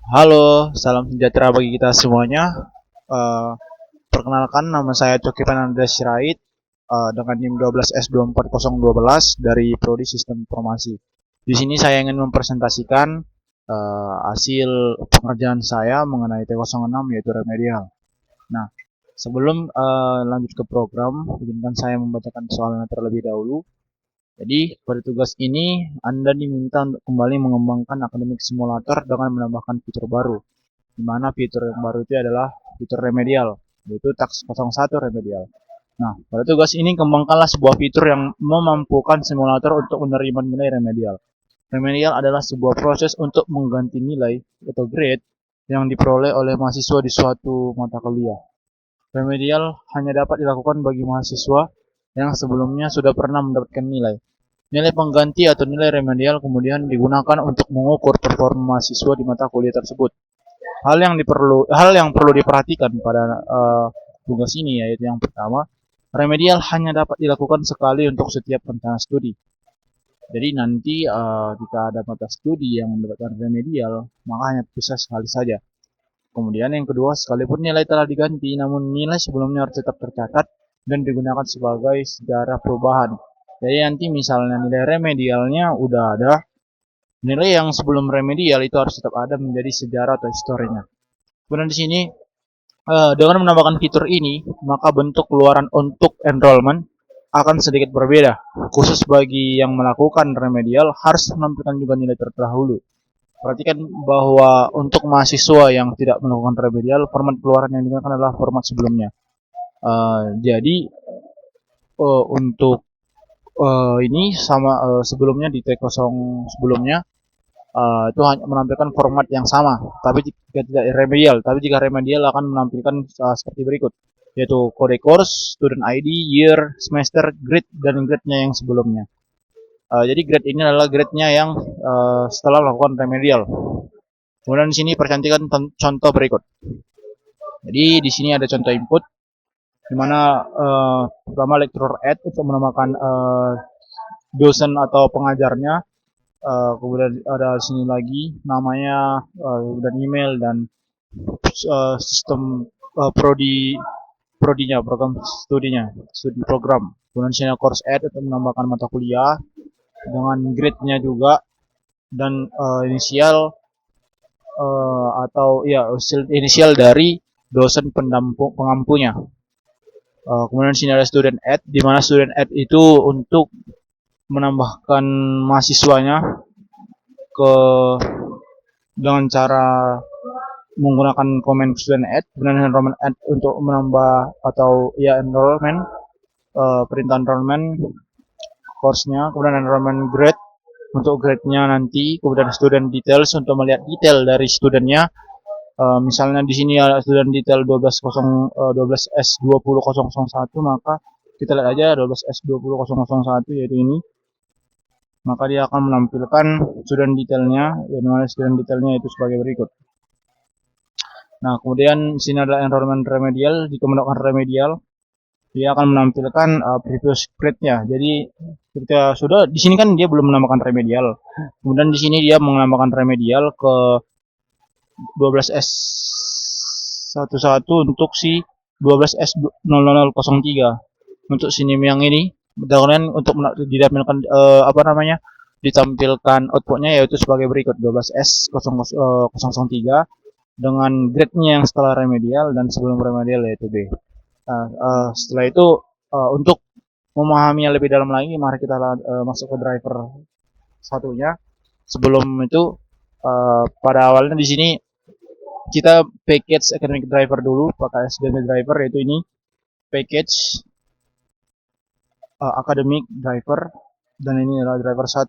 Halo, salam sejahtera bagi kita semuanya. Eh, Perkenalkan, nama saya Coki Fernandes Sirait dengan NIM 12S24012 dari Prodi Sistem Informasi. Di sini saya ingin mempresentasikan hasil pengerjaan saya mengenai T06 yaitu remedial. Nah, sebelum lanjut ke program, izinkan saya membacakan soalnya terlebih dahulu. Jadi, pada tugas ini Anda diminta untuk kembali mengembangkan akademik simulator dengan menambahkan fitur baru, di mana fitur yang baru itu adalah fitur remedial, yaitu task 01 remedial. Nah, pada tugas ini kembangkanlah sebuah fitur yang memampukan simulator untuk menerima nilai remedial. Remedial adalah sebuah proses untuk mengganti nilai atau grade yang diperoleh oleh mahasiswa di suatu mata kuliah. Remedial hanya dapat dilakukan bagi mahasiswa yang sebelumnya sudah pernah mendapatkan nilai. Nilai pengganti atau nilai remedial kemudian digunakan untuk mengukur performa mahasiswa di mata kuliah tersebut. Hal yang perlu diperhatikan pada tugas ini yaitu yang pertama, remedial hanya dapat dilakukan sekali untuk setiap rencana studi. Jadi nanti jika ada mata studi yang mendapatkan remedial, maka hanya bisa sekali saja. Kemudian yang kedua, sekalipun nilai telah diganti, namun nilai sebelumnya harus tetap tercatat dan digunakan sebagai sejarah perubahan. Jadi nanti misalnya nilai remedialnya udah ada, nilai yang sebelum remedial itu harus tetap ada menjadi sejarah atau historinya. Kemudian di sini dengan menambahkan fitur ini, maka bentuk keluaran untuk enrollment akan sedikit berbeda. Khusus bagi yang melakukan remedial harus menampilkan juga nilai terdahulu. Perhatikan bahwa untuk mahasiswa yang tidak melakukan remedial, format keluaran yang digunakan adalah format sebelumnya. Jadi untuk ini sama sebelumnya di T0 sebelumnya itu hanya menampilkan format yang sama, tapi jika tidak remedial. Tapi jika remedial akan menampilkan seperti berikut, yaitu kode course, student ID, year, semester, grade, dan grade-nya yang sebelumnya. Jadi grade ini adalah grade-nya yang setelah melakukan remedial. Kemudian di sini percantikan contoh berikut. Jadi di sini ada contoh input, di mana pertama lecturer add untuk menambahkan dosen atau pengajarnya. Kemudian ada sini lagi namanya dan email dan sistem prodinya, program studinya, studi program. Kemudian sini course add untuk menambahkan mata kuliah dengan grade-nya juga dan inisial atau ya inisial dari dosen pengampunya. Kemudian sini ada student add, di mana student add itu untuk menambahkan mahasiswanya ke dengan cara menggunakan komen student add, kemudian enrollment add untuk menambah atau ya enrollment, perintah enrollment course-nya, kemudian enrollment grade untuk grade-nya nanti, kemudian student details untuk melihat detail dari studentnya. Misalnya di sini ada student detail 12S20001, maka kita lihat aja 12S20001 yaitu ini. Maka dia akan menampilkan student detailnya, yang mana student detailnya itu sebagai berikut. Nah, kemudian sini adalah enrollment remedial. Jika melakukan remedial, dia akan menampilkan previous grade-nya. Jadi ketika sudah di sini kan dia belum menambahkan remedial. Kemudian di sini dia menambahkan remedial ke 12S11 untuk si 12S0003. Untuk SINIM yang ini, kemudian untuk ditampilkan ditampilkan outputnya yaitu sebagai berikut 12S003 dengan grade-nya yang setelah remedial dan sebelum remedial yaitu B. Setelah itu untuk memahaminya lebih dalam lagi, mari kita masuk ke driver satunya. Sebelum itu pada awalnya di sini kita package academic driver dulu, pakai academic driver yaitu ini package academic driver, dan ini adalah driver 1.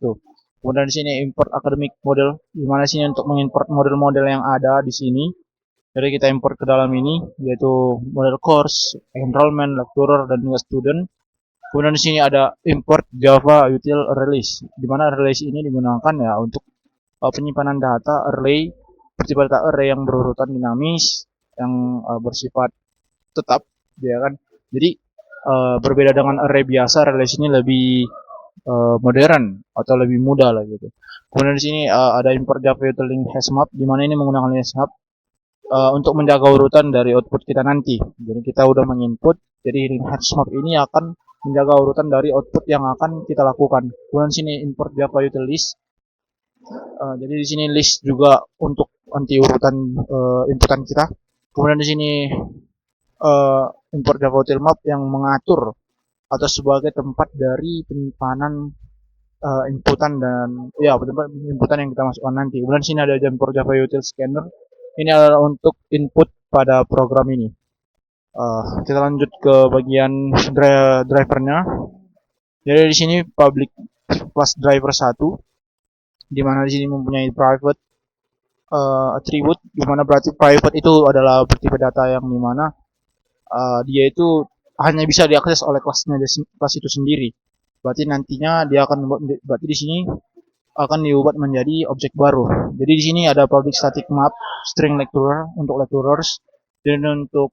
Kemudian di sini import academic model, di mana sini untuk mengimport model-model yang ada di sini. Jadi kita import ke dalam ini yaitu model course, enrollment, lecturer, dan juga student. Kemudian di sini ada import Java util release, di mana release ini digunakan ya untuk penyimpanan data array, bersifat data array yang berurutan dinamis, yang bersifat tetap, ya kan. Jadi berbeda dengan array biasa, release ini lebih modern atau lebih mudah lah gitu. Kemudian di sini ada import Java util link hashmap, di mana ini menggunakan link hashmap untuk menjaga urutan dari output kita nanti. Jadi kita udah menginput, jadi link hashmap ini akan menjaga urutan dari output yang akan kita lakukan. Kemudian sini import Java util list. Jadi di sini list juga untuk anti urutan inputan kita. Kemudian di sini import Java util map yang mengatur atau sebagai tempat dari penyimpanan inputan dan ya inputan yang kita masukkan nanti. Kemudian sini ada import Java util scanner. Ini adalah untuk input pada program ini. Kita lanjut ke bagian drivernya. Jadi di sini public class driver 1, di mana di sini mempunyai private attribute, di mana berarti private itu adalah bertipe data yang dimana dia itu hanya bisa diakses oleh kelas itu sendiri. Berarti nantinya dia akan berarti di sini akan diubah menjadi objek baru. Jadi di sini ada public static map string lecturer untuk lecturers, dan untuk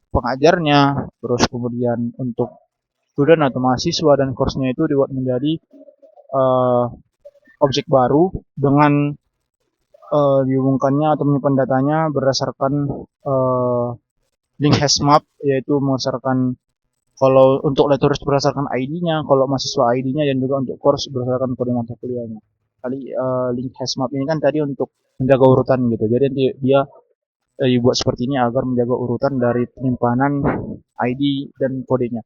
pengajarnya, terus kemudian untuk student atau mahasiswa dan course-nya itu dibuat menjadi objek baru dengan dihubungkannya atau menyimpan datanya berdasarkan link hashmap, yaitu berdasarkan kalau untuk lecturers berdasarkan ID-nya, kalau mahasiswa ID-nya, dan juga untuk course berdasarkan kode mata kuliahnya. Kali link hashmap ini kan tadi untuk menjaga urutan gitu. Jadi dia dibuat seperti ini agar menjaga urutan dari penyimpanan ID dan kodenya.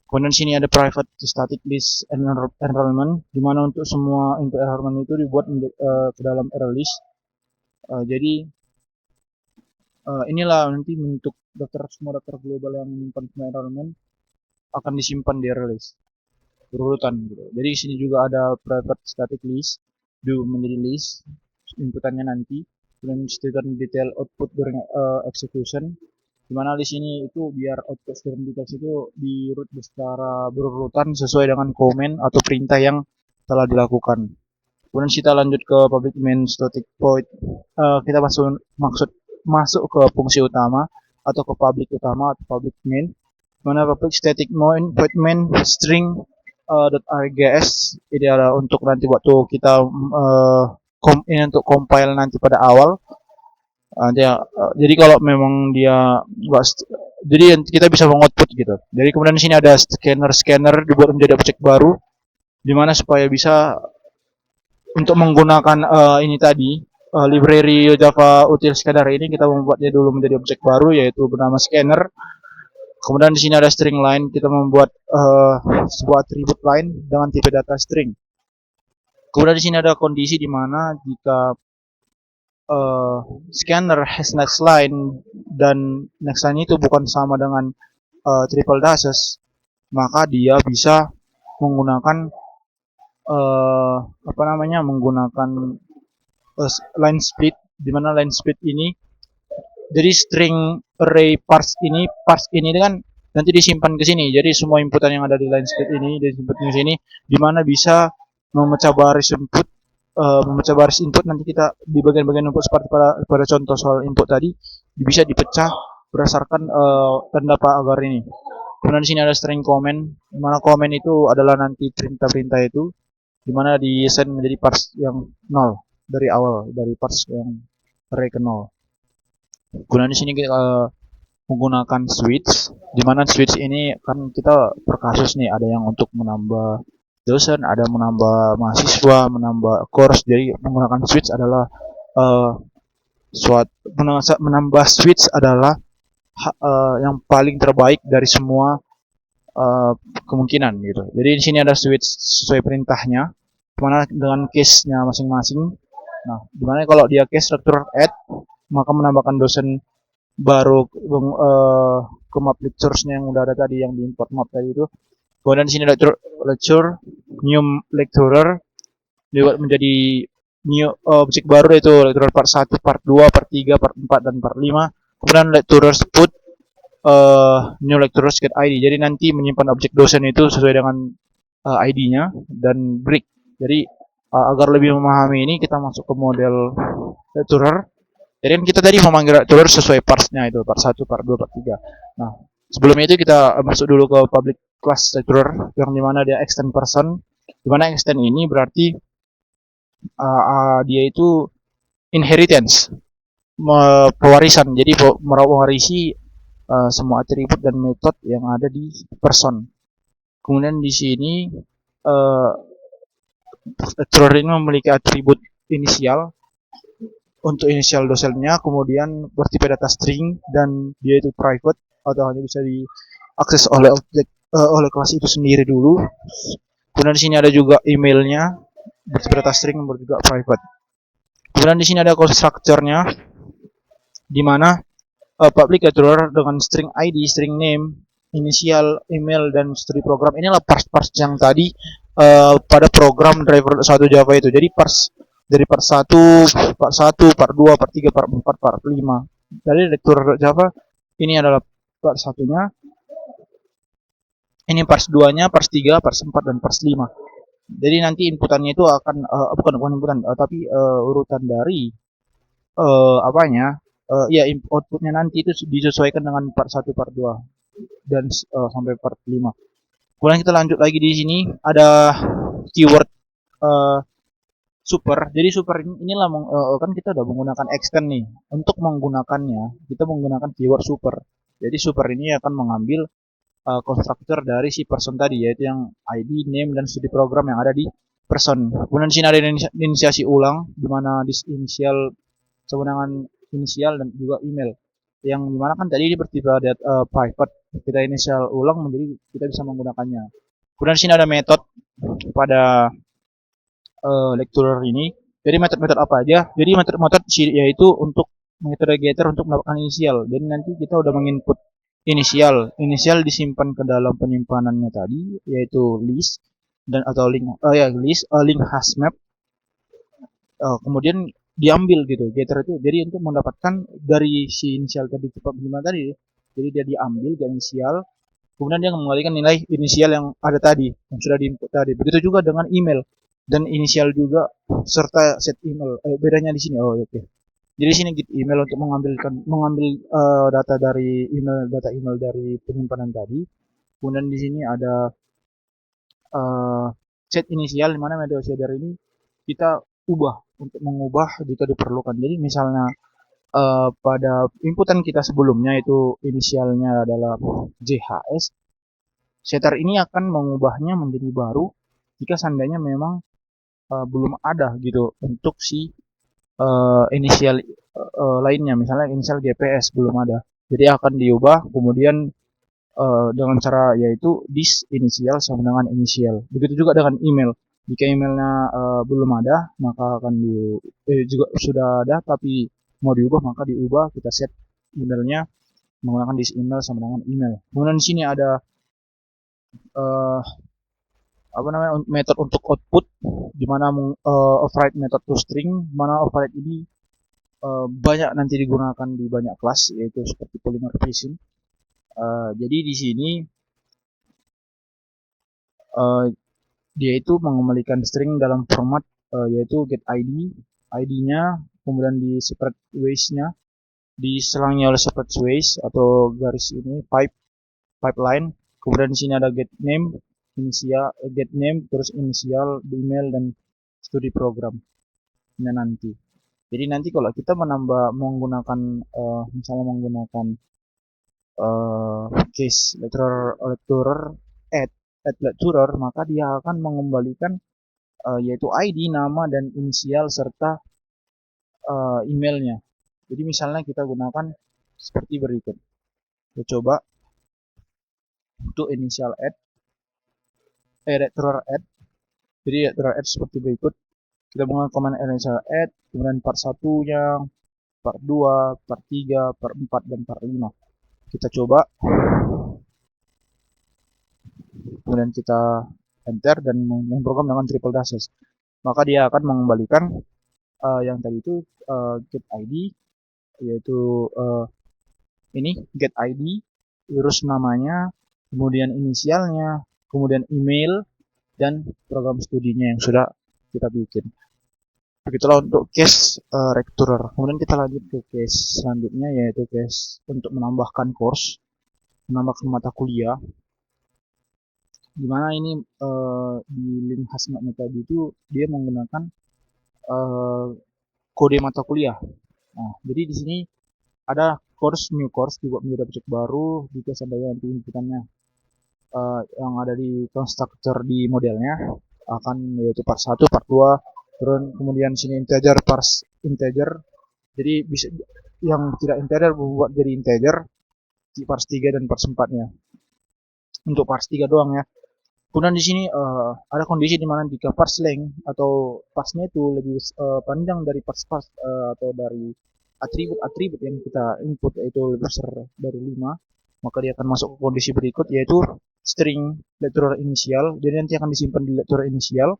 Kemudian sini ada private static list enrollment, di mana untuk semua input enrollment itu dibuat ke dalam array list. Jadi inilah nanti untuk semua daftar global yang menyimpan semua enrollment akan disimpan di array list berurutan gitu. Jadi di sini juga ada private static list menjadi list inputannya nanti, dan student detail output during execution, dimana di sini itu biar output student details itu diurut secara berurutan sesuai dengan komen atau perintah yang telah dilakukan. Kemudian kita lanjut ke public main static void. Kita masuk ke fungsi utama atau ke public utama atau public main, mana public static void main string .rgs ini adalah untuk nanti waktu kita ini untuk compile nanti pada awal. Jadi kalau memang dia jadi kita bisa mengoutput gitu. Jadi kemudian di sini ada scanner dibuat menjadi objek baru, dimana supaya bisa untuk menggunakan ini tadi library Java util scanner ini, kita membuatnya dulu menjadi objek baru yaitu bernama scanner. Kemudian di sini ada string line, kita membuat sebuah atribut line dengan tipe data string. Kemudian di sini ada kondisi di mana jika scanner has next line dan next line itu bukan sama dengan triple dashes, maka dia bisa menggunakan menggunakan line split, di mana line split ini jadi string array parse ini kan nanti disimpan ke sini. Jadi semua inputan yang ada di line split ini disimpan ke sini, di mana bisa memecah baris input nanti kita di bagian-bagian input seperti pada contoh soal input tadi bisa dipecah berdasarkan tanda pagar ini. Kemudian di sini ada string comment, di mana comment itu adalah nanti perintah-perintah itu, di mana di set menjadi parse yang 0 dari awal, dari parse yang array ke 0. Kemudian di sini kita menggunakan switch, di mana switch ini kan kita per kasus nih, ada yang untuk menambah dosen, ada menambah mahasiswa, menambah course. Jadi menggunakan switch adalah menambah switch adalah yang paling terbaik dari semua kemungkinan gitu. Jadi di sini ada switch sesuai perintahnya, mana dengan case-nya masing-masing. Nah, dimana kalau dia case lecturer add, maka menambahkan dosen baru ke map lectures-nya yang udah ada tadi, yang di import map tadi itu. Kemudian di sini lecture new lecturer dibuat menjadi new objek baru, yaitu lecturer part 1, part 2, part 3, part 4 dan part 5. Kemudian lecturers put new lecturers get ID. Jadi nanti menyimpan objek dosen itu sesuai dengan ID-nya dan break. Jadi agar lebih memahami ini, kita masuk ke model lecturer. Jadi kita tadi memanggil lecturer sesuai parts-nya itu, part 1, part 2, part 3. Nah, sebelum itu kita masuk dulu ke public class lecturer yang dimana dia extend person, dimana extend ini berarti dia itu inheritance, pewarisan. Jadi mewarisi semua atribut dan metode yang ada di person. Kemudian di sini lecturer ini memiliki atribut inisial untuk inisial dosennya, kemudian bertipe data string dan dia itu private atau hanya bisa diakses oleh objek oleh kelas itu sendiri dulu. Kemudian di sini ada juga emailnya bertipe data string yang juga private. Kemudian di sini ada constructor-nya di mana public lecturer dengan string ID, string name, inisial, email dan studi program. Inilah parts-parts yang tadi pada program driver 1 Java itu. Jadi dari part 1, part 2, part 3, part 4, part 5. Dari lecturer Java ini adalah part 1-nya. Ini part 2-nya, part 3, part 4 dan part 5. Jadi nanti inputannya itu akan bukan inputan tapi urutan dari ya outputnya nanti itu disesuaikan dengan part 1, part 2 dan sampai part 5. Kemudian kita lanjut lagi di sini ada keyword super. Jadi super inilah kan kita udah menggunakan extend nih. Untuk menggunakannya kita menggunakan keyword super. Jadi super ini akan mengambil konstruktor dari si person tadi, yaitu yang ID, name dan studi program yang ada di person. Kemudian di sini ada inisiasi ulang, di mana inisial sama dengan inisial dan juga email. Yang dimana kan tadi ini bertipe private, kita inisial ulang menjadi kita bisa menggunakannya. Kemudian di sini ada metode pada lecturer ini. Jadi metode apa aja? Jadi metode yaitu untuk metode getter untuk mendapatkan inisial. Jadi nanti kita udah menginput inisial disimpan ke dalam penyimpanannya tadi, yaitu list dan atau link link hasmap. Kemudian diambil gitu getter itu. Jadi untuk mendapatkan dari si inisial tadi tadi, jadi dia diambil ke inisial, kemudian dia mengembalikan nilai inisial yang ada tadi, yang sudah diinput tadi. Begitu juga dengan email dan inisial juga serta set email. Bedanya di sini. Oh, oke. Jadi sini get email untuk mengambil data dari data email dari penyimpanan tadi. Kemudian di sini ada set inisial di mana media shader ini kita ubah untuk mengubah jika diperlukan. Jadi misalnya pada inputan kita sebelumnya itu inisialnya adalah JHS, shader ini akan mengubahnya menjadi baru jika seandainya memang belum ada gitu untuk si inisial lainnya, misalnya inisial GPS belum ada, jadi akan diubah kemudian dengan cara yaitu this inisial sama dengan inisial. Begitu juga dengan email, jika emailnya belum ada maka akan juga sudah ada tapi mau diubah maka diubah, kita set emailnya menggunakan this email sama dengan email. Kemudian di sini ada method untuk output, di mana override method to string, mana override ini banyak nanti digunakan di banyak kelas, yaitu seperti polymorphism. Jadi di sini dia itu mengembalikan string dalam format yaitu get ID-nya, kemudian di separate ways-nya diselangnya oleh separate ways atau garis ini pipeline. Kemudian di sini ada get name, terus inisial, email dan studi program. Ini nanti. Jadi nanti kalau kita menggunakan misalnya menggunakan case lecturer add lecturer, maka dia akan mengembalikan yaitu ID, nama dan inisial serta emailnya. Jadi misalnya kita gunakan seperti berikut. Kita coba untuk inisial add lecturer add. Jadi lecturer add seperti berikut. Kita menggunakan command initial add, kemudian part 1-nya, part 2, part 3, part 4 dan part 5. Kita coba. Kemudian kita enter dan memprogram dengan triple dashes. Maka dia akan mengembalikan yang tadi itu get ID, yaitu ini get ID, terus namanya, kemudian inisialnya, kemudian email dan program studinya yang sudah kita bikin. Begitulah untuk case lecturer. Kemudian kita lanjut ke case selanjutnya, yaitu case untuk menambahkan course, menambahkan mata kuliah. Dimana ini di link hazmatnya tadi itu dia menggunakan eh, kode mata kuliah. Nah, jadi di sini ada new course dibuat menjadi objek baru jika seandainya nanti inputannya yang ada di constructor di modelnya akan yaitu part 1, part 2, terus kemudian sini integer, parse integer. Jadi bisa yang tidak integer buat jadi integer di parse 3 dan parse 4-nya. Untuk parse 3 doang ya. Kemudian di sini ada kondisi di mana jika parse length atau parsnya itu lebih panjang dari parse atau dari atribut-atribut yang kita input yaitu lebih besar dari 5, maka dia akan masuk ke kondisi berikut yaitu string lecturer inisial. Jadi nanti akan disimpan di lecturer inisial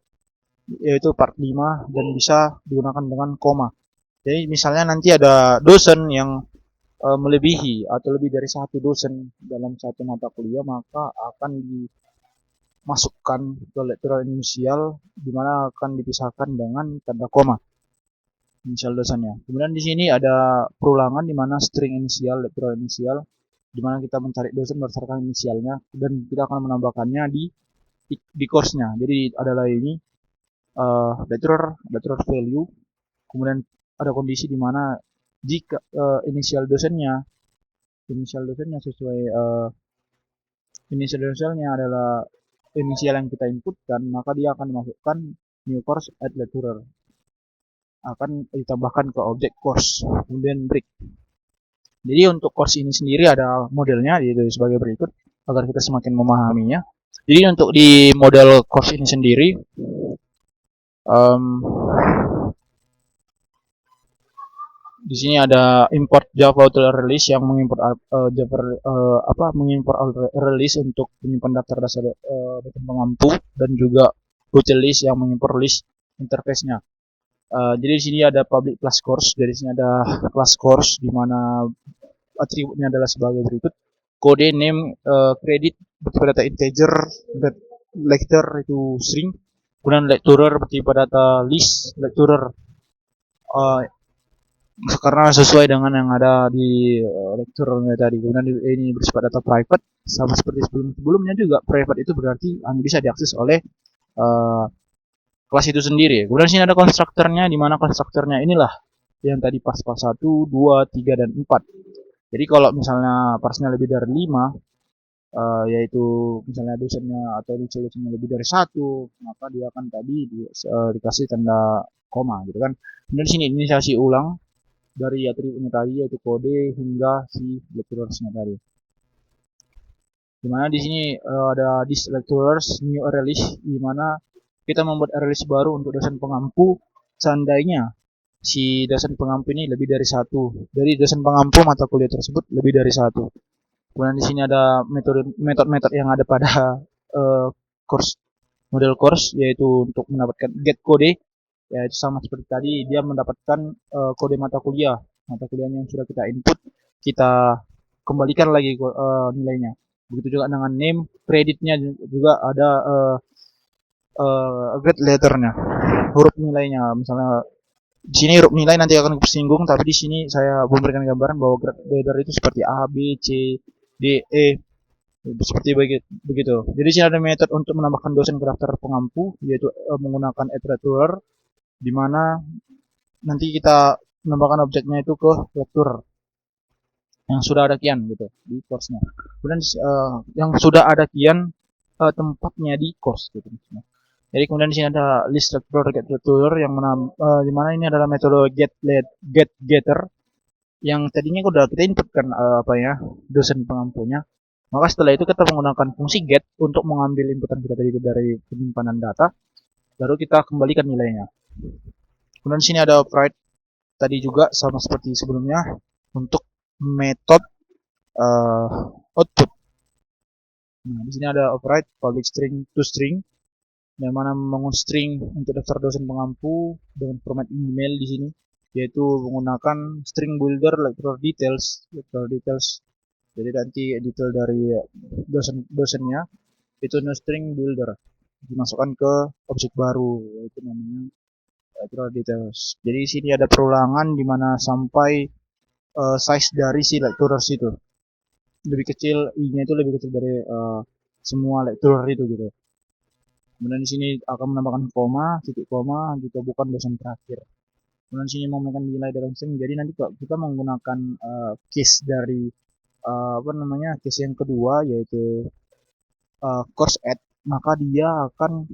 yaitu part 5 dan bisa digunakan dengan koma. Jadi misalnya nanti ada dosen yang melebihi atau lebih dari satu dosen dalam satu mata kuliah, maka akan dimasukkan ke lecturer inisial di mana akan dipisahkan dengan tanda koma inisial dosennya. Kemudian di sini ada perulangan di mana string inisial, lecturer inisial, di mana kita mencari dosen berdasarkan inisialnya dan kita akan menambahkannya di course-nya. Jadi adalah ini lecturer value, kemudian ada kondisi di mana jika inisial dosennya sesuai inisial dosennya adalah inisial yang kita inputkan, maka dia akan dimasukkan new course add lecturer, akan ditambahkan ke objek course, kemudian break. Jadi untuk course ini sendiri ada modelnya yaitu sebagai berikut agar kita semakin memahaminya. Jadi untuk di model course ini sendiri di sini ada import Java auto release yang mengimport mengimport release untuk menyimpan daftar dasar data pengampu dan juga utilist yang mengimport list interface-nya. Jadi di sini ada public class course. Jadi di sini ada class course di mana atributnya adalah sebagai berikut: kode, name, credit bertipe data integer, lecturer itu string, kemudian lecturer bertipe data list, lecturer karena sesuai dengan yang ada di lecture-nya tadi. Kemudian ini bersifat data private, sama seperti sebelumnya juga. Private itu berarti hanya bisa diakses oleh kelas itu sendiri. Kemudian sini ada konstruktornya, di mana konstruktornya inilah yang tadi pas 1, 2, 3, dan 4. Jadi kalau misalnya parsnya lebih dari 5, yaitu misalnya dosennya atau dosennya lebih dari 1, maka dia akan tadi dikasih tanda koma gitu kan. Kemudian sini inisiasi ulang dari atributnya tadi yaitu kode hingga si lecturers-nya tadi. Dimana di sini ada this lecturers new release, di mana kita membuat release baru untuk dosen pengampu seandainya si dosen pengampu ini lebih dari 1. Dari dosen pengampu mata kuliah tersebut lebih dari 1. Kemudian di sini ada metode-metode yang ada pada course model course yaitu untuk mendapatkan get kode, yaitu sama seperti tadi dia mendapatkan kode mata kuliahnya yang sudah kita input, kita kembalikan lagi nilainya. Begitu juga dengan name, kreditnya juga ada grade letternya, huruf nilainya. Misalnya di sini huruf nilai nanti akan tersinggung, tapi di sini saya memberikan gambaran bahwa grade letter itu seperti A, B, C, D, E, seperti begitu. Jadi sini ada metode untuk menambahkan dosen ke daftar pengampu, yaitu menggunakan add lecturer, di mana nanti kita menambahkan objeknya itu ke lecturer yang sudah ada kian gitu di course-nya. Kemudian yang sudah ada kian tempatnya di course gitu. Jadi kemudian di sini ada list lecturer get lecturer yang di mana ini adalah metode getter yang tadinya udah kita inputkan dosen pengampunya. Maka setelah itu kita menggunakan fungsi get untuk mengambil inputan kita tadi dari penyimpanan data, baru kita kembalikan nilainya. Kemudian di sini ada override tadi juga sama seperti sebelumnya untuk metode output. Nah, di sini ada override public string to string, yang mana membangun string untuk daftar dosen pengampu dengan format email di sini, yaitu menggunakan string builder lecturer details. Jadi nanti detail dari dosennya itu string builder dimasukkan ke objek baru, yaitu namanya lecturer details. Jadi di sini ada perulangan di mana sampai size dari si lecturers itu lebih kecil, i-nya itu lebih kecil dari semua lecturer itu gitu. Kemudian di sini akan menambahkan koma, titik koma jika bukan dosen terakhir. Kemudian sini menggunakan nilai dalam string. Jadi nanti kalau kita menggunakan case dari apa namanya case yang kedua yaitu course add, maka dia akan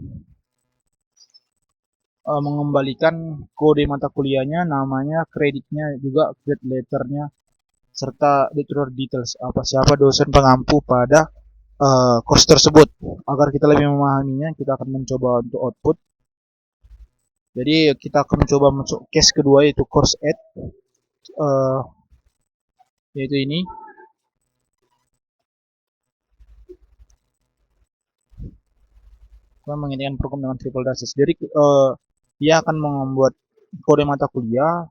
mengembalikan kode mata kuliahnya, namanya, kreditnya, juga grade letternya, serta lecturer details apa siapa dosen pengampu pada course tersebut. Agar kita lebih memahaminya, kita akan mencoba untuk output. Jadi kita akan mencoba masuk case kedua yaitu course add, yaitu ini. Kita menginginkan program dengan triple dashes. Jadi dia akan membuat kode mata kuliah,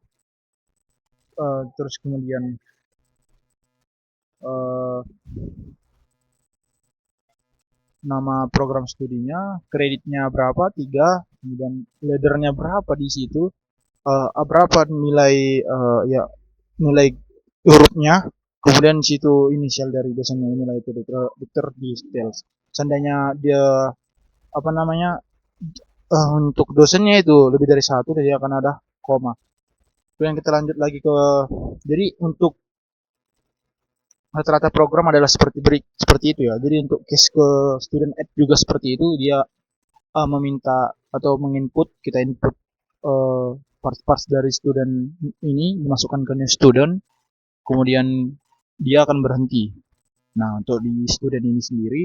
terus kemudian nama program studinya, kreditnya berapa, 3, kemudian laddernya berapa di situ, berapa nilai ya nilai hurufnya, kemudian situ inisial dari dosennya, nilai itu details. Seandainya dia apa namanya untuk dosennya itu lebih dari 1, jadi akan ada koma. Kemudian kita lanjut lagi ke, jadi untuk rata-rata program adalah seperti itu ya. Jadi untuk case ke student add juga seperti itu, dia meminta atau menginput, kita input parts-parts dari student ini dimasukkan ke new student, kemudian dia akan berhenti. Nah, untuk di student ini sendiri,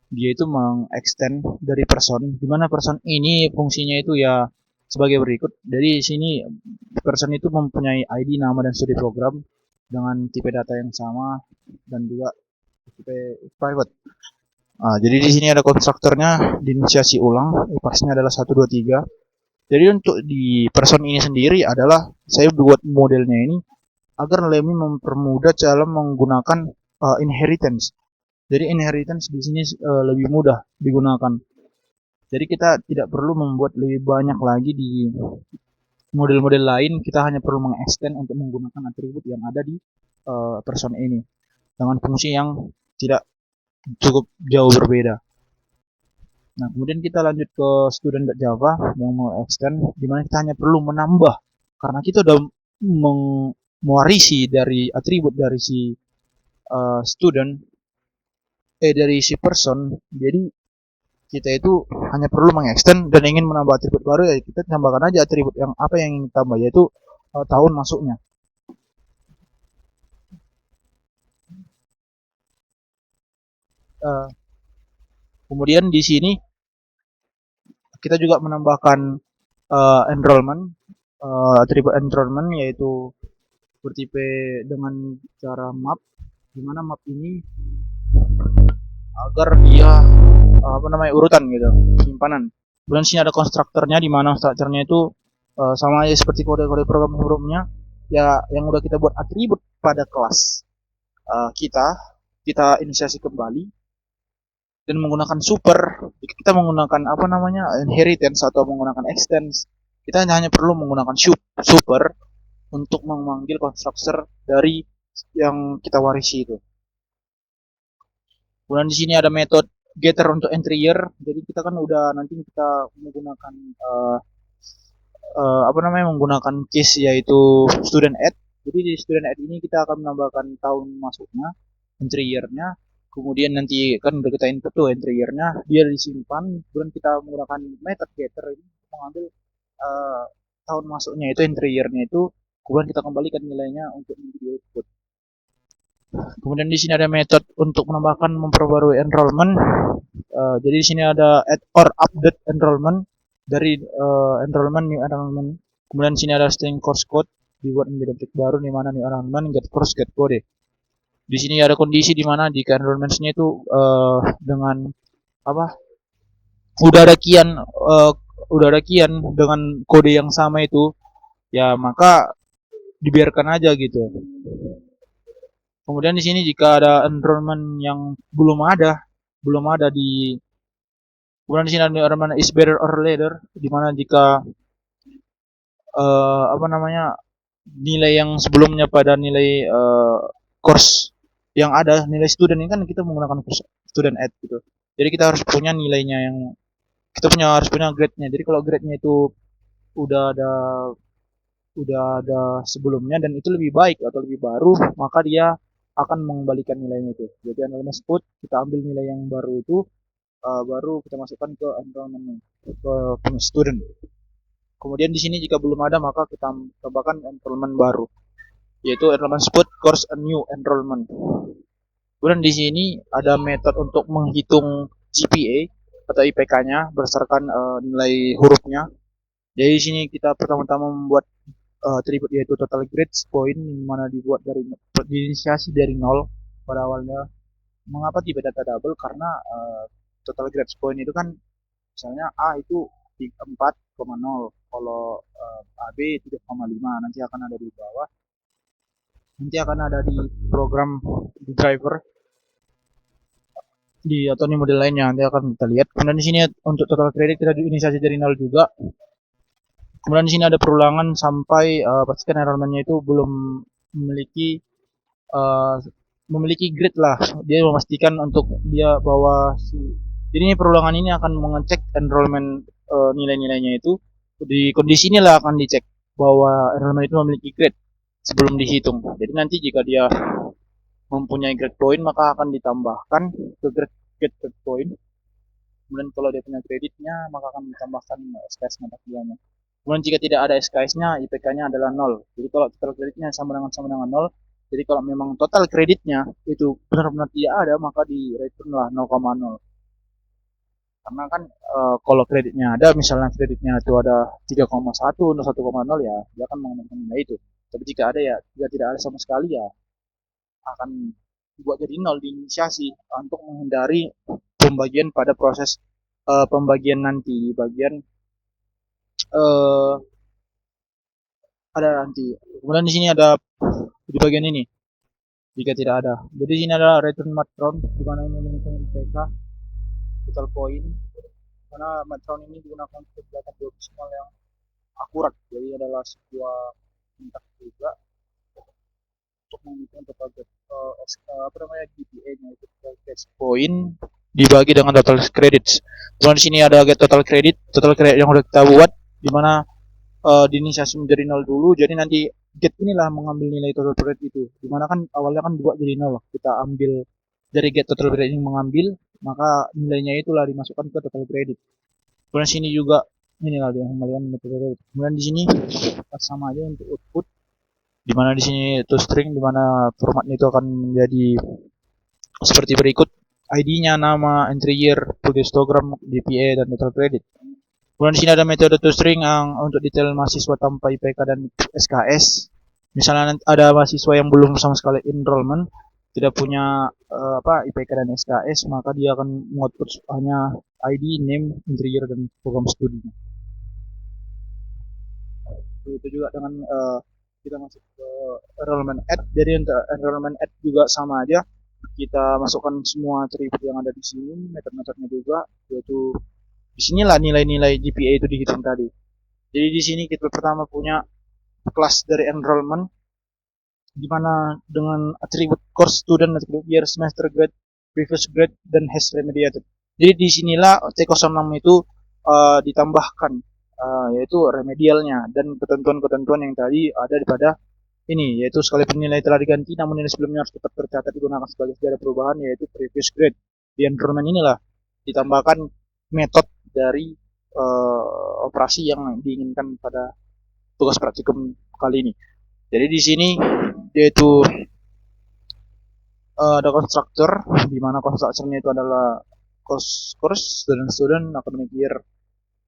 dia itu mengextend dari person, dimana person ini fungsinya itu ya sebagai berikut. Jadi di sini person itu mempunyai ID, nama, dan studi program dengan tipe data yang sama dan juga tipe private. Jadi di sini ada konstruktornya, diinisiasi ulang, parsnya adalah 1, 2, 3. Jadi untuk di person ini sendiri adalah saya buat modelnya ini agar lebih mempermudah cara menggunakan inheritance. Jadi inheritance di sini lebih mudah digunakan. Jadi kita tidak perlu membuat lebih banyak lagi di model-model lain, kita hanya perlu mengextend untuk menggunakan atribut yang ada di person ini dengan fungsi yang tidak cukup jauh berbeda. Nah, kemudian kita lanjut ke student.java yang mau extend, dimana kita hanya perlu menambah karena kita udah mewarisi dari atribut dari si student dari si person. Jadi kita itu hanya perlu mengextend dan ingin menambah atribut baru, ya kita tambahkan aja atribut yang apa yang ingin tambah, yaitu tahun masuknya. Kemudian di sini kita juga menambahkan enrollment, atribut enrollment yaitu bertipe dengan cara map, dimana map ini agar dia apa namanya urutan gitu, simpanan. Kemudian sini ada konstruktornya, di mana strukturnya itu sama aja seperti kode-kode program sebelumnya, ya yang udah kita buat atribut pada kelas kita inisiasi kembali dan menggunakan super. Kita menggunakan apa namanya inheritance atau menggunakan extends, kita hanya perlu menggunakan super untuk memanggil konstruktor dari yang kita warisi itu. Kemudian di sini ada metode getter untuk entry year. Jadi kita kan udah nanti kita menggunakan apa namanya menggunakan case yaitu student add. Jadi di student add ini kita akan menambahkan tahun masuknya, entry year-nya. Kemudian nanti kan udah kita input tuh entry year-nya, dia disimpan. Kemudian kita menggunakan method getter ini mengambil tahun masuknya itu, entry year-nya itu. Kemudian kita kembalikan nilainya untuk menjadi output. Kemudian di sini ada metode untuk menambahkan memperbarui enrollment. Jadi di sini ada add or update enrollment dari enrollment new enrollment. Kemudian di sini ada string course code dibuat menjadi objek baru di mana new enrollment get course get code. Di sini ada kondisi di mana jika enrollment-nya itu dengan apa? Udah ada kian dengan kode yang sama itu, ya maka dibiarkan aja gitu. Kemudian di sini jika ada enrollment yang belum ada di, kemudian di sini ada enrollment is better or later, di mana jika apa namanya nilai yang sebelumnya pada nilai course yang ada nilai student ini kan kita menggunakan student aid gitu. Jadi kita harus punya nilainya yang harus punya grade-nya. Jadi kalau grade-nya itu udah ada sebelumnya dan itu lebih baik atau lebih baru, maka dia akan mengembalikan nilainya itu. Jadi enrollment spot kita ambil nilai yang baru itu, baru kita masukkan ke enrollment ke student. Kemudian di sini jika belum ada maka kita tambahkan enrollment baru, yaitu enrollment spot course a new enrollment. Kemudian di sini ada metode untuk menghitung GPA atau IPK-nya berdasarkan nilai hurufnya. Jadi di sini kita pertama-tama membuat atribut yaitu total grades point, yang mana dibuat dari diinisiasi dari 0 pada awalnya. Mengapa tipe data double? Karena total grades point itu kan misalnya A itu 4,0, kalau AB 3,5, nanti akan ada di bawah, nanti akan ada di program di driver di atau di model lainnya, nanti akan kita lihat. Kemudian di sini untuk total credit kita inisiasi dari 0 juga. Kemudian di sini ada perulangan sampai pastikan enrollment-nya itu belum memiliki memiliki grade lah. Dia memastikan untuk dia bahwa jadi ini perulangan ini akan mengecek enrollment nilai-nilainya itu. Di kondisi inilah akan dicek bahwa enrollment itu memiliki grade sebelum dihitung. Jadi nanti jika dia mempunyai grade point maka akan ditambahkan ke grade point. Kemudian kalau dia punya kreditnya maka akan ditambahkan SKS mata-kuliahnya. Kemudian jika tidak ada SKS-nya, IPK-nya adalah 0. Jadi kalau total kreditnya sama dengan 0, jadi kalau memang total kreditnya itu benar-benar tidak ada, maka di return lah 0,0. Karena kan kalau kreditnya ada, misalnya kreditnya itu ada 3,1 untuk 1,0 ya, dia akan menggunakan nilai itu. Tapi jika ada ya, jika tidak ada sama sekali ya akan dibuat jadi 0 diinisiasi untuk menghindari pembagian pada proses pembagian nanti di bagian ada nanti. Kemudian di sini ada di bagian ini jika tidak ada. Jadi di sini ada return matron di mana ini menghitung IPK total point. Karena matron ini digunakan untuk data decimal yang akurat. Jadi adalah sebuah perintah juga untuk menghitung total GPA-nya itu total cash point dibagi dengan total credits. Kemudian di sini ada get total credit yang udah kita buat di mana diinisiasi menjadi 0 dulu, jadi nanti get inilah mengambil nilai total credit itu, dimana kan awalnya kan dibuat jadi 0, kita ambil dari get total credit ini mengambil, maka nilainya itulah dimasukkan ke total credit. Kemudian sini juga inilah dia kembalian total credit. Kemudian di sini sama aja untuk output, dimana di sini itu string, dimana formatnya itu akan menjadi seperti berikut: ID-nya, nama, entry year, full histogram, GPA, dan total credit. Kemudian di sini ada metode toString yang untuk detail mahasiswa tanpa IPK dan SKS. Misalnya ada mahasiswa yang belum sama sekali enrollment, tidak punya IPK dan SKS, maka dia akan mengoutput hanya ID, name, interior, dan program studi. Itu juga dengan kita masuk ke enrollment add. Jadi untuk enrollment add juga sama aja. Kita masukkan semua atribut yang ada di sini, metode-metodenya juga, yaitu disinilah nilai-nilai GPA itu dihitung tadi. Jadi di sini kita pertama punya kelas dari enrollment, di mana dengan atribut course student, atribut year, semester grade, previous grade, dan has remediated. Jadi di sinilah T06 itu ditambahkan yaitu remedialnya dan ketentuan-ketentuan yang tadi ada pada ini, yaitu sekalipun nilai telah diganti namun nilai sebelumnya harus tetap tercatat digunakan sebagai sejarah perubahan, yaitu previous grade. Di enrollment inilah ditambahkan metode dari operasi yang diinginkan pada tugas praktikum kali ini. Jadi di sini yaitu ada konstruktor, di mana konstruktornya itu adalah course student, academic year,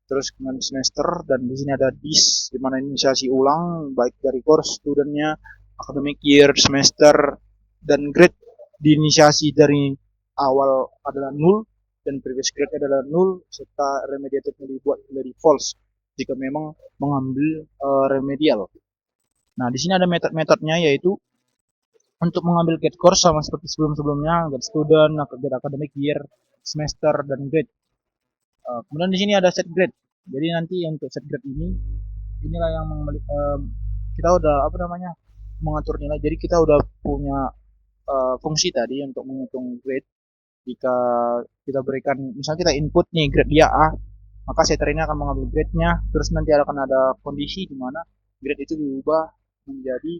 terus kemudian semester, dan di sini ada dis, di mana inisiasi ulang baik dari course studentnya, academic year, semester, dan grade diinisiasi dari awal adalah 0 dan previous grade adalah 0 serta remediatednya dibuat dari false jika memang mengambil remedial. Nah, di sini ada metode-metodenya, yaitu untuk mengambil get course sama seperti sebelum-sebelumnya, get student, get academic year, semester, dan grade. Kemudian di sini ada set grade. Jadi nanti untuk set grade inilah yang kita udah mengatur nilai. Jadi kita udah punya fungsi tadi untuk menghitung grade. Jika kita berikan, misalnya kita input nih grade dia A, maka setter ini akan mengambil grade-nya, terus nanti akan ada kondisi di mana grade itu diubah menjadi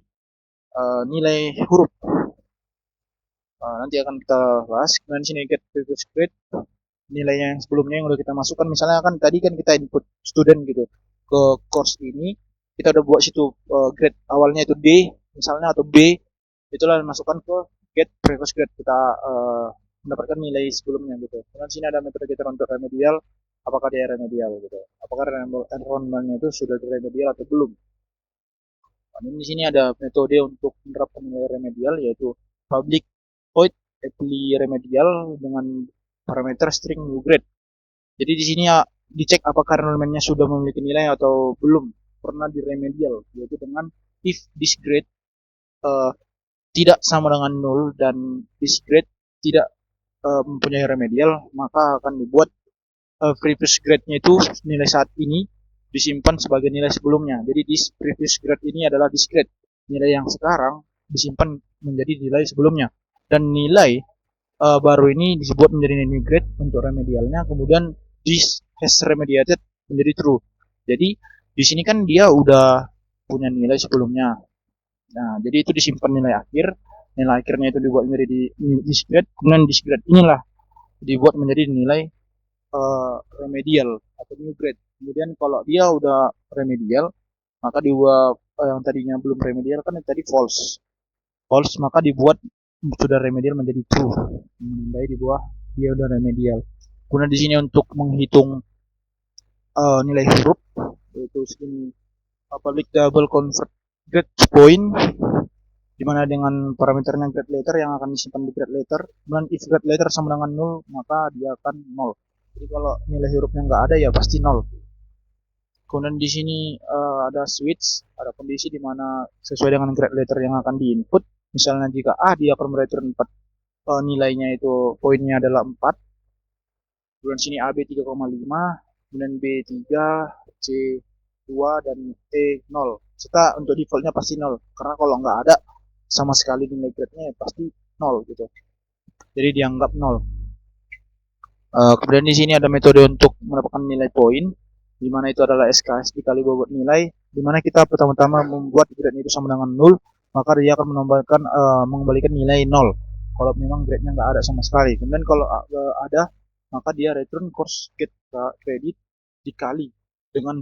nilai huruf. Nanti akan kita bahas. Kemudian sini get previous grade, nilainya yang sebelumnya yang udah kita masukkan. Misalnya kan tadi kan kita input student gitu ke course ini, kita udah buat situ grade awalnya itu D misalnya atau B, itulah masukkan ke get previous grade, kita mendapatkan nilai sebelumnya gitu. Kemudian sini ada metode kita untuk remedial, apakah dia remedial gitu, apakah enrollmentnya itu sudah di remedial atau belum. Dan di sini ada metode untuk menerapkan nilai remedial, yaitu public void apply remedial dengan parameter string new grade. Jadi di sini ya dicek apakah enrollmentnya sudah memiliki nilai atau belum pernah di remedial, yaitu dengan if this grade tidak sama dengan 0 dan this grade tidak mempunyai remedial, maka akan dibuat previous grade-nya itu nilai saat ini disimpan sebagai nilai sebelumnya. Jadi this previous grade ini adalah this grade, nilai yang sekarang disimpan menjadi nilai sebelumnya, dan nilai baru ini dibuat menjadi new grade untuk remedialnya. Kemudian this has remediated menjadi true. Jadi di sini kan dia udah punya nilai sebelumnya. Nah, jadi itu disimpan nilai akhir. Nilai akhirnya itu dibuat menjadi this grade. Kemudian this grade inilah dibuat menjadi nilai remedial atau new grade. Kemudian kalau dia udah remedial, maka dibuat yang tadinya belum remedial kan tadi false, maka dibuat sudah remedial menjadi true, menandai di bawah dia udah remedial. Kemudian di sini untuk menghitung nilai huruf, yaitu sini public double convert grade point, dimana dengan parameternya grade letter yang akan disimpan di grade letter. Kemudian if grade letter sama dengan 0, maka dia akan 0. Jadi kalau nilai hurufnya nggak ada ya pasti 0. Kemudian di sini ada switch, ada kondisi di mana sesuai dengan grade letter yang akan diinput. Misalnya jika A dia akan mereturn 4, nilainya itu poinnya adalah 4. Kemudian sini AB 3,5, kemudian B 3, C 2, dan E 0. Serta untuk defaultnya pasti 0, karena kalau nggak ada sama sekali nilai grade-nya ya pasti 0 gitu. Jadi dianggap 0. Kemudian di sini ada metode untuk mendapatkan nilai poin, di mana itu adalah SKS dikali bobot nilai, di mana kita pertama-tama membuat grade itu sama dengan 0, maka dia akan mengembalikan nilai 0 kalau memang grade-nya nggak ada sama sekali. Kemudian kalau ada, maka dia return course get credit dikali dengan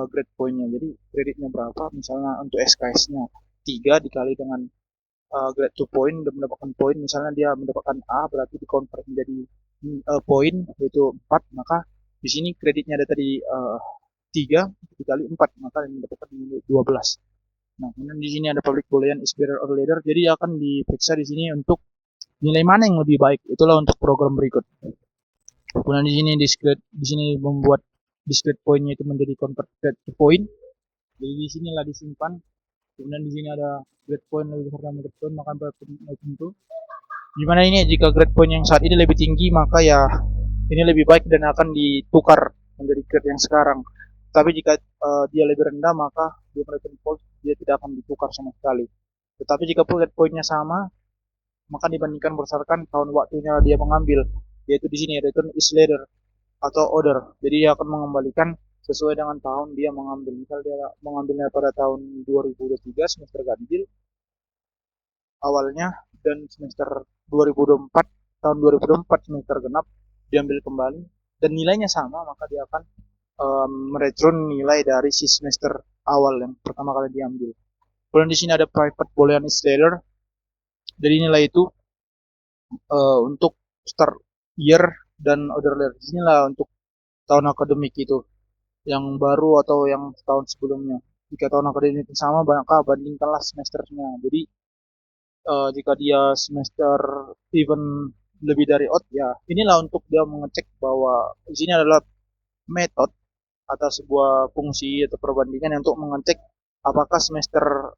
grade poinnya. Jadi kreditnya berapa, misalnya untuk SKS-nya 3 dikali dengan grade 2 point dan mendapatkan poin. Misalnya dia mendapatkan A, berarti dikonvert menjadi poin yaitu 4, maka di sini kreditnya ada tadi 3 dikali 4, maka mendapatkan 12. Nah, kemudian di sini ada public boolean is better or later. Jadi akan diperiksa di sini untuk nilai mana yang lebih baik. Itulah untuk program berikut. Kemudian di sini di sini membuat discrete pointnya itu menjadi convert grade to point. Jadi di sinilah disimpan. Kemudian di sini ada grade point lebih besar dari grade point, maka tentu. Gimana ini jika grade point yang saat ini lebih tinggi, maka ya ini lebih baik dan akan ditukar menjadi grade yang sekarang. Tapi jika dia lebih rendah, maka dia return false, dia tidak akan ditukar sama sekali. Tetapi jika grade pointnya sama, maka dibandingkan berdasarkan tahun waktunya dia mengambil, yaitu di sini return is later atau order. Jadi dia akan mengembalikan sesuai dengan tahun dia mengambil. Misal dia mengambilnya pada tahun 2023 semester ganjil awalnya, dan semester 2024 tahun 2024 semester genap diambil kembali dan nilainya sama, maka dia akan mereturn nilai dari si semester awal yang pertama kali diambil. Kemudian di sini ada private boolean is later. Jadi nilai itu untuk start year dan order year. Di sinilah untuk tahun akademik itu yang baru atau yang tahun sebelumnya. Jika tahun akademik sama, maka bandingkanlah semesternya. Jadi jika dia semester even lebih dari odd, ya inilah untuk dia mengecek bahwa di sini adalah metode atau sebuah fungsi atau perbandingan untuk mengecek apakah semester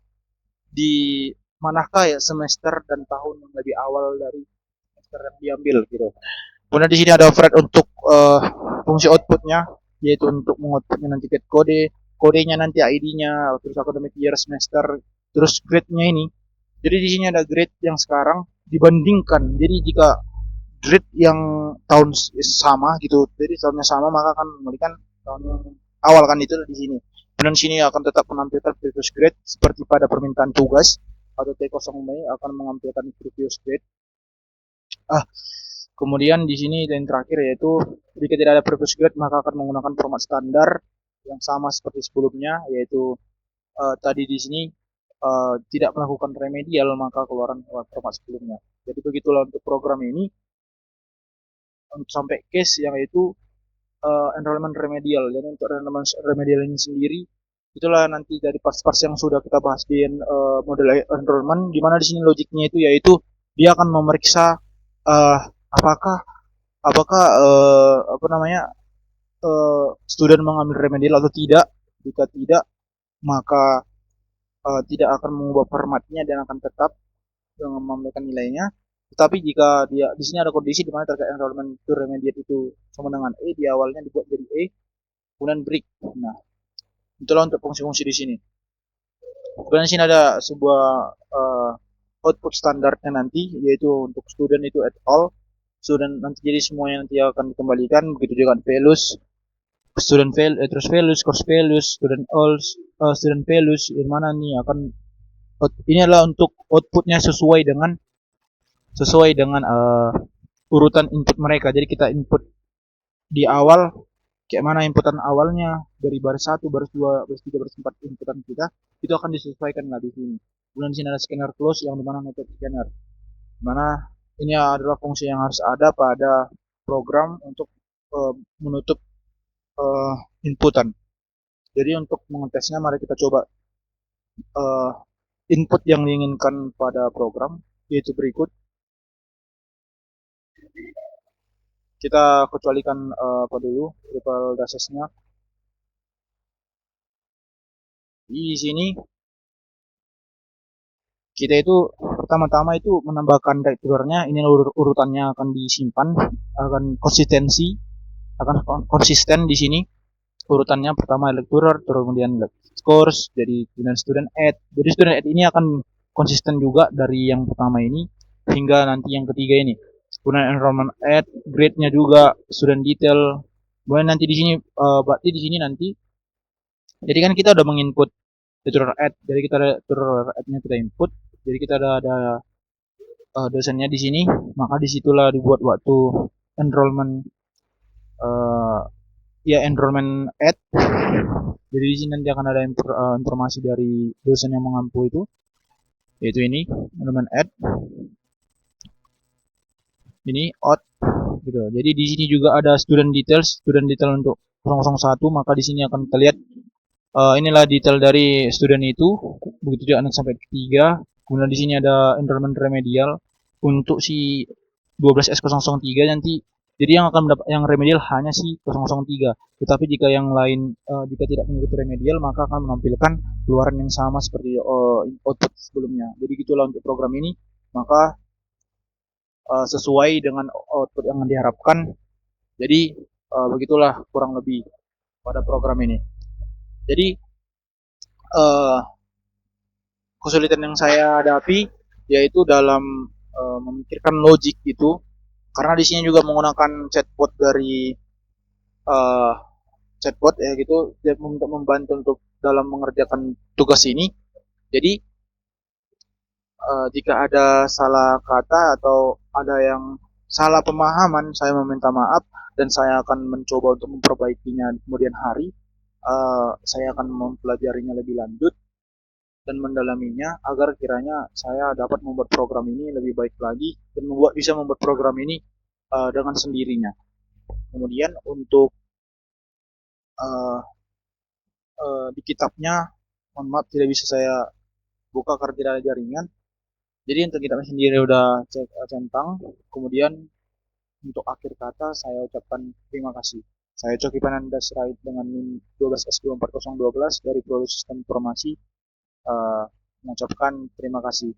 di manakah ya semester dan tahun yang lebih awal dari semester yang diambil gitu. Kemudian di sini ada thread untuk fungsi outputnya, yaitu untuk mengoutputnya nanti get kodenya nanti ID-nya, terus academic year semester, terus grade-nya ini. Jadi di sini ada grade yang sekarang dibandingkan. Jadi jika grade yang tahun sama gitu, jadi tahunnya sama, maka akan memberikan tahun yang awal kan itu di sini. Dan di sini akan tetap menampilkan previous grade seperti pada permintaan tugas atau T0B akan menampilkan previous grade. Kemudian di sini dan terakhir yaitu jika tidak ada previous grade maka akan menggunakan format standar yang sama seperti sebelumnya, yaitu tadi di sini tidak melakukan remedial maka keluaran format sebelumnya. Jadi begitulah untuk program ini. Untuk sampai case yang itu enrollment remedial. Jadi untuk enrollment remedial ini sendiri itulah nanti dari parts-parts yang sudah kita bahas di model enrollment, di mana di sini logiknya itu yaitu dia akan memeriksa apakah apa namanya student mengambil remedial atau tidak. Jika tidak, maka tidak akan mengubah formatnya dan akan tetap dengan memberikan nilainya. Tetapi jika dia di sini ada kondisi di mana terkait enrollment to remediate itu sama dengan E, di awalnya dibuat jadi E, kemudian break. Nah, itulah untuk fungsi-fungsi di sini. Kemudian di sini ada sebuah output standarnya nanti, yaitu untuk student itu at all. Student nanti jadi semuanya nanti akan dikembalikan, begitu juga values, student value, terus values, course values, student all, student values, yang mana nih akan ini adalah untuk outputnya sesuai dengan urutan input mereka. Jadi kita input di awal kayak mana inputan awalnya dari baris 1, baris 2, baris 3, baris 4 inputan kita itu akan disesuaikan lah di sini. Kemudian di sini ada scanner close yang dimana method scanner. Mana ini adalah fungsi yang harus ada pada program untuk menutup inputan. Jadi untuk mengetesnya mari kita coba input yang diinginkan pada program, yaitu berikut. Kita kecualikan apa dulu triple dasesnya. Di sini kita itu pertama-tama itu menambahkan lecturernya. Ini urutannya akan disimpan, akan konsisten di sini. Urutannya pertama lecturer, kemudian course, jadi kemudian student add. Jadi student add ini akan konsisten juga dari yang pertama ini hingga nanti yang ketiga ini. Kemudian enrollment add, grade-nya juga, student detail. Kemudian nanti di sini berarti di sini nanti jadi kan kita udah menginput lecturer add, jadi kita lecturer add-nya kita input. Jadi kita ada dosennya di sini, maka disitulah dibuat waktu enrollment enrollment add. Jadi di sini nanti akan ada informasi dari dosen yang mengampu itu, yaitu ini enrollment add, ini out gitu. Jadi di sini juga ada student detail untuk 001, maka di sini akan kita lihat inilah detail dari student itu, begitu juga sampai ketiga. Kemudian di sini ada enrollment remedial untuk si 12S003 nanti. Jadi yang akan mendapat yang remedial hanya si 003. Tetapi jika yang lain jika tidak mengikuti remedial maka akan menampilkan keluaran yang sama seperti output sebelumnya. Jadi gitulah untuk program ini. Maka sesuai dengan output yang diharapkan. Jadi begitulah kurang lebih pada program ini. Jadi kesulitan yang saya hadapi yaitu dalam memikirkan logik itu, karena di sini juga menggunakan chatbot dari chatbot ya gitu untuk membantu untuk dalam mengerjakan tugas ini. Jadi jika ada salah kata atau ada yang salah pemahaman, saya meminta maaf dan saya akan mencoba untuk memperbaikinya kemudian hari. Saya akan mempelajarinya lebih lanjut dan mendalaminya agar kiranya saya dapat membuat program ini lebih baik lagi dan bisa membuat program ini dengan sendirinya. Kemudian untuk di kitabnya, mohon maaf tidak bisa saya buka karena tidak ada jaringan. Jadi untuk kitabnya sendiri udah centang. Kemudian untuk akhir kata saya ucapkan terima kasih. Saya Coki Pananda Sirait dengan NIM 12S24012 dari Prodi Sistem Informasi mengucapkan terima kasih.